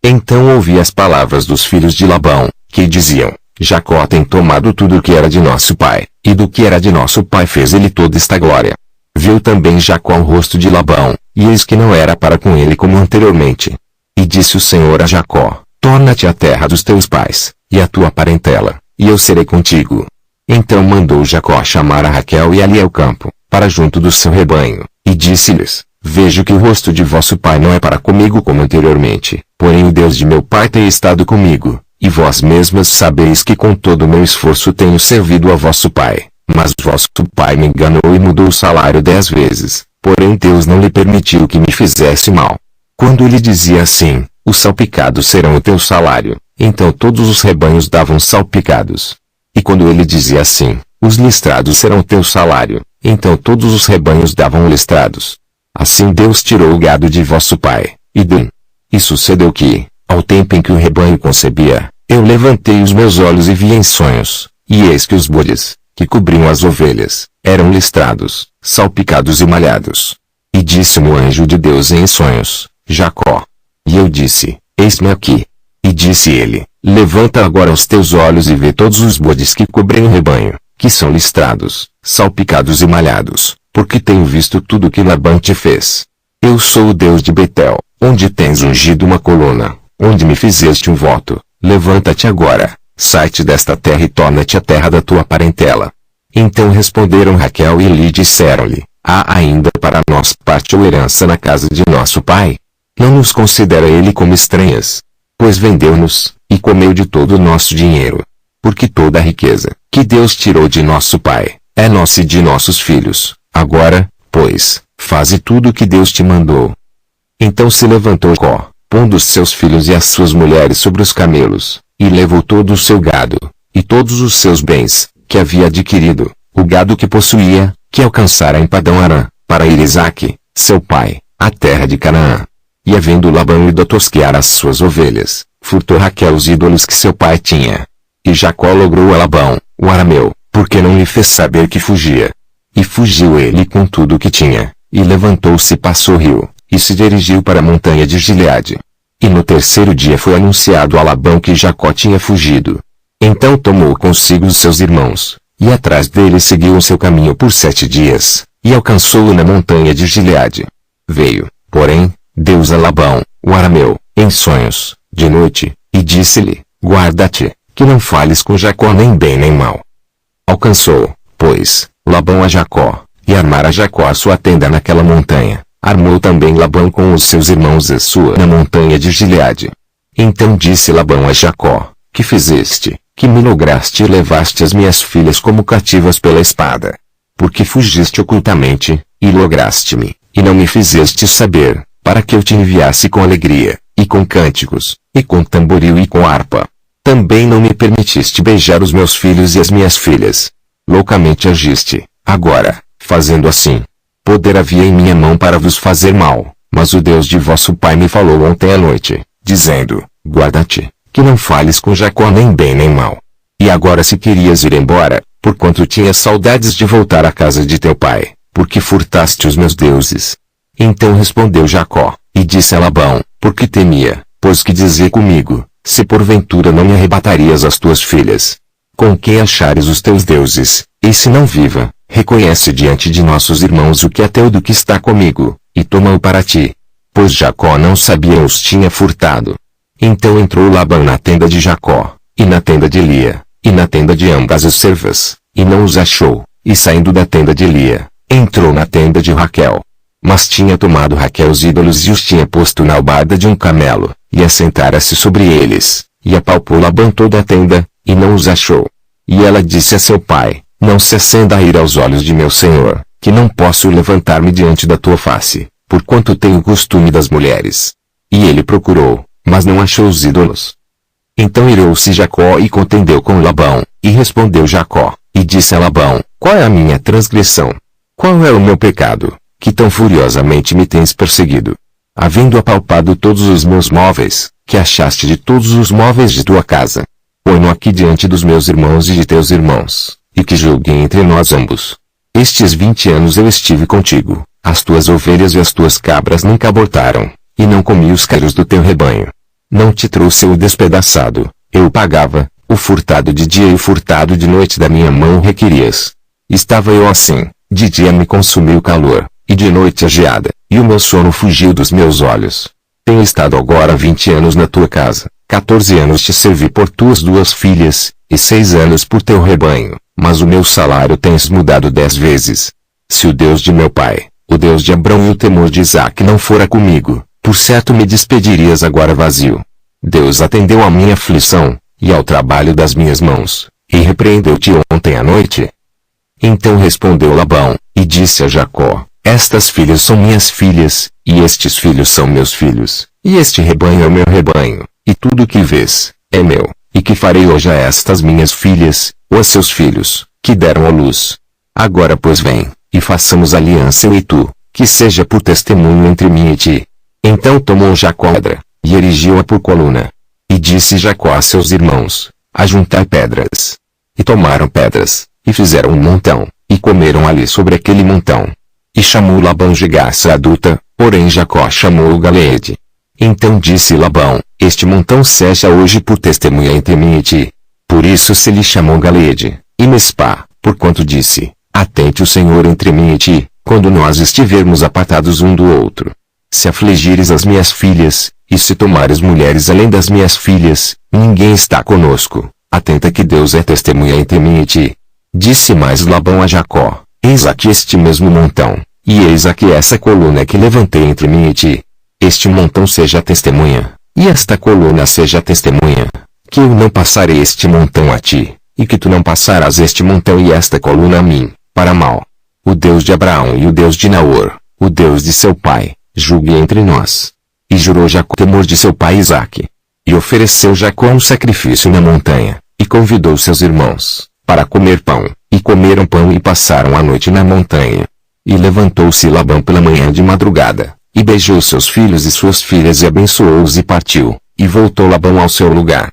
Então ouvi as palavras dos filhos de Labão, que diziam: Jacó tem tomado tudo o que era de nosso pai, e do que era de nosso pai fez ele toda esta glória. Viu também Jacó o rosto de Labão, e eis que não era para com ele como anteriormente. E disse o Senhor a Jacó: Torna-te à terra dos teus pais, e à tua parentela, e eu serei contigo. Então mandou Jacó chamar a Raquel e a Lia ao campo, para junto do seu rebanho, e disse-lhes: Vejo que o rosto de vosso pai não é para comigo como anteriormente, porém o Deus de meu pai tem estado comigo, e vós mesmas sabeis que com todo o meu esforço tenho servido a vosso pai. Mas vosso pai me enganou e mudou o salário 10 vezes, porém Deus não lhe permitiu que me fizesse mal. Quando ele dizia assim: os salpicados serão o teu salário, então todos os rebanhos davam salpicados. E quando ele dizia assim: os listrados serão o teu salário, então todos os rebanhos davam listrados. Assim Deus tirou o gado de vosso pai, e dum. E sucedeu que, ao tempo em que o rebanho concebia, eu levantei os meus olhos e vi em sonhos, e eis que os bodes, que cobriam as ovelhas, eram listrados, salpicados e malhados. E disse-me o anjo de Deus em sonhos: Jacó. E eu disse: Eis-me aqui. E disse ele: Levanta agora os teus olhos e vê todos os bodes que cobrem o rebanho, que são listrados, salpicados e malhados, porque tenho visto tudo o que Labão te fez. Eu sou o Deus de Betel, onde tens ungido uma coluna, onde me fizeste um voto. Levanta-te agora, sai-te desta terra e torna-te à terra da tua parentela. Então responderam Raquel e Lia e disseram-lhe: Há ainda para nós parte ou herança na casa de nosso pai? Não nos considera ele como estranhas? Pois vendeu-nos, e comeu de todo o nosso dinheiro. Porque toda a riqueza, que Deus tirou de nosso pai, é nossa e de nossos filhos. Agora, pois, faze tudo o que Deus te mandou. Então se levantou Jacó, pondo os seus filhos e as suas mulheres sobre os camelos, e levou todo o seu gado, e todos os seus bens, que havia adquirido, o gado que possuía, que alcançara em Padão Arã, para ir Isaque, seu pai, à terra de Canaã. E havendo Labão ido a tosquear as suas ovelhas, furtou Raquel os ídolos que seu pai tinha. E Jacó logrou a Labão, o arameu, porque não lhe fez saber que fugia. E fugiu ele com tudo o que tinha, e levantou-se e passou o rio, e se dirigiu para a montanha de Gileade. E no terceiro dia foi anunciado a Labão que Jacó tinha fugido. Então tomou consigo os seus irmãos, e atrás dele seguiu o seu caminho por 7 dias, e alcançou-o na montanha de Gileade. Veio, porém, Deus a Labão, o arameu, em sonhos, de noite, e disse-lhe: Guarda-te, que não fales com Jacó nem bem nem mal. Alcançou, pois, Labão a Jacó, e armara Jacó a sua tenda naquela montanha. Armou também Labão com os seus irmãos a sua na montanha de Gileade. Então disse Labão a Jacó: Que fizeste, que me lograste e levaste as minhas filhas como cativas pela espada? Porque fugiste ocultamente, e lograste-me, e não me fizeste saber, para que eu te enviasse com alegria, e com cânticos, e com tamboril e com harpa. Também não me permitiste beijar os meus filhos e as minhas filhas. Loucamente agiste. Agora, fazendo assim, poder havia em minha mão para vos fazer mal, mas o Deus de vosso pai me falou ontem à noite, dizendo: Guarda-te, que não fales com Jacó nem bem nem mal. E agora se querias ir embora, porquanto tinhas saudades de voltar à casa de teu pai, porque furtaste os meus deuses. Então respondeu Jacó, e disse a Labão: Porque temia, pois que dizia comigo: Se porventura não me arrebatarias as tuas filhas, com quem achares os teus deuses, e se não viva, reconhece diante de nossos irmãos o que é teu do que está comigo, e toma-o para ti. Pois Jacó não sabia os tinha furtado. Então entrou Labão na tenda de Jacó, e na tenda de Lia, e na tenda de ambas as servas, e não os achou, e saindo da tenda de Lia, entrou na tenda de Raquel. Mas tinha tomado Raquel os ídolos e os tinha posto na albarda de um camelo, e assentara-se sobre eles, e apalpou Labão toda a tenda, e não os achou. E ela disse a seu pai: Não se acenda a ira aos olhos de meu senhor, que não posso levantar-me diante da tua face, porquanto tenho costume das mulheres. E ele procurou, mas não achou os ídolos. Então irou-se Jacó e contendeu com Labão, e respondeu Jacó, e disse a Labão: Qual é a minha transgressão? Qual é o meu pecado, que tão furiosamente me tens perseguido? Havendo apalpado todos os meus móveis, que achaste de todos os móveis de tua casa, põe-no aqui diante dos meus irmãos e de teus irmãos, e que julguem entre nós ambos. Estes 20 anos eu estive contigo, as tuas ovelhas e as tuas cabras nunca abortaram, e não comi os caros do teu rebanho. Não te trouxe o despedaçado, eu o pagava, o furtado de dia e o furtado de noite da minha mão requerias. Estava eu assim, de dia me consumiu o calor, e de noite a geada, e o meu sono fugiu dos meus olhos. Tenho estado agora 20 anos na tua casa, 14 anos te servi por tuas 2 filhas, e 6 anos por teu rebanho, mas o meu salário tens mudado 10 vezes. Se o Deus de meu pai, o Deus de Abrão e o temor de Isaque não fora comigo, por certo me despedirias agora vazio. Deus atendeu à minha aflição, e ao trabalho das minhas mãos, e repreendeu-te ontem à noite. Então respondeu Labão, e disse a Jacó, estas filhas são minhas filhas, e estes filhos são meus filhos, e este rebanho é o meu rebanho, e tudo o que vês, é meu, e que farei hoje a estas minhas filhas, ou a seus filhos, que deram à luz. Agora pois vem, e façamos aliança eu e tu, que seja por testemunho entre mim e ti. Então tomou Jacó a pedra, e erigiu-a por coluna. E disse Jacó a seus irmãos, ajuntai pedras. E tomaram pedras, e fizeram um montão, e comeram ali sobre aquele montão. E chamou Labão de garça adulta, porém Jacó chamou-o Galeede. Então disse Labão, este montão seja hoje por testemunha entre mim e ti. Por isso se lhe chamou Galeede, e Mispá, porquanto disse, atente o Senhor entre mim e ti, quando nós estivermos apartados um do outro. Se afligires as minhas filhas, e se tomares mulheres além das minhas filhas, ninguém está conosco. Atenta que Deus é testemunha entre mim e ti. Disse mais Labão a Jacó, eis aqui este mesmo montão, e eis aqui essa coluna que levantei entre mim e ti. Este montão seja testemunha, e esta coluna seja testemunha, que eu não passarei este montão a ti, e que tu não passarás este montão e esta coluna a mim, para mal. O Deus de Abraão e o Deus de Naor, o Deus de seu pai, julgue entre nós. E jurou Jacó temor de seu pai Isaque. E ofereceu Jacó um sacrifício na montanha, e convidou seus irmãos, para comer pão, e comeram pão e passaram a noite na montanha. E levantou-se Labão pela manhã de madrugada, e beijou seus filhos e suas filhas e abençoou-os e partiu, e voltou Labão ao seu lugar.